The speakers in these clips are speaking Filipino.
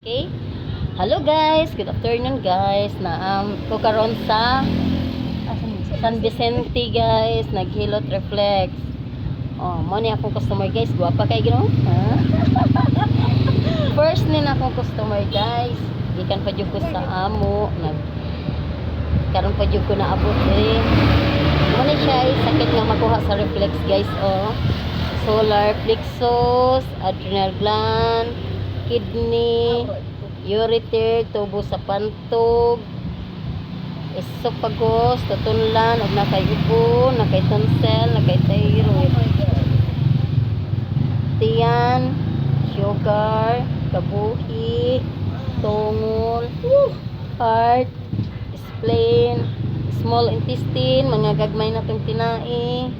Okay? Hello guys, good afternoon guys. Ko karon sa San Vicente guys, naghilot reflex. Oh, mo ni akong customer guys, guwapa kay gino. First ni na akong customer guys. Gikan pa jud ko sa amo, karon pa jud ko naabot diri. Mo ni siya ay sakit nga makuha sa reflex guys, oh. Solar plexus, adrenal gland, kidney, ureter, tubo sa pantog, esophagus, tutunlan, ug nakayubo, nakay tonsil, nakay thyroid, tiyan, sugar, kabuhi, tungol, heart, spleen, small intestine, mga gagmay na itong tinai,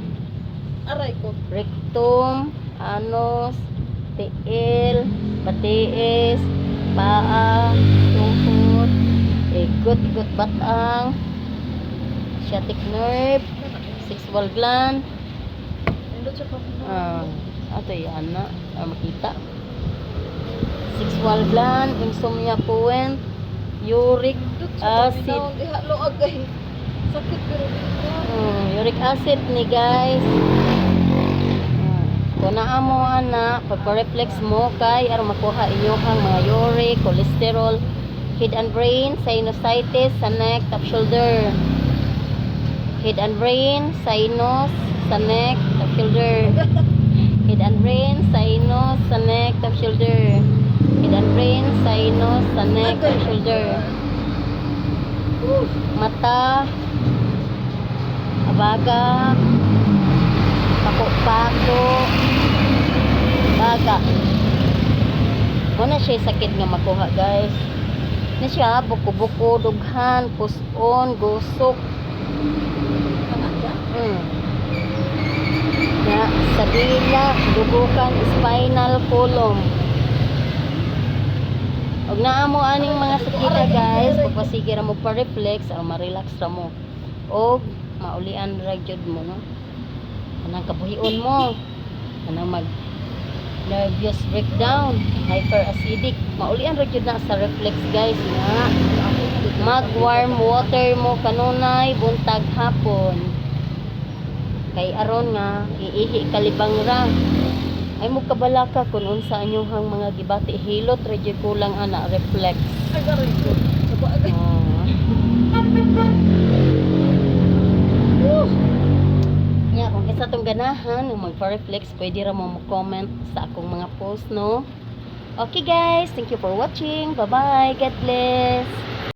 Aray ko. rectum, anus, tiil, batiis, paa, tuhod, igot batang, sciatic nerve, sexual gland, Nindot siya pa. ato yan na, makita. Sexual gland, insomnia point, uric acid, Diha lo agay. Sakit pero dito. uric acid ni guys. Kung naamo ana, pagpa-reflex mo kay aron makuha inyong mga uric, cholesterol, head and brain, sinusitis sa neck, top shoulder. Head and brain, sinus sa neck, top shoulder. Head and brain, sinus sa neck, top shoulder. Head and brain, sinus sa neck, top shoulder. Mata, abaga, pako-pako, baga. Muna siya sakit nga makuha guys. Na siya buko-buko, dughan, puson, gusok. Ya, sa dila, dugukan, spinal column. Og naamo aning mga sakita guys, pagpasige ra mo pa reflex aron ma-relax ra mo. Og maulian ra jud mo no. Anang kabuhion mo. Anang mag nervous breakdown, hyperacidic. Maulian ra jud na sa reflex guys nga. Mag warm water mo kanunay buntag hapon. Kay aron nga iihi kalibang ra. Ay mo kabalaka kung unsa anyuhang mga gibati hilot ra jud kulang ana reflex. Ay aray ko. Sabo agay. Yeah, kung isa tong ganahan ng magpa-reflex, pwede ra mo comment sa akong mga post no. Okay guys, thank you for watching. Bye bye. God bless.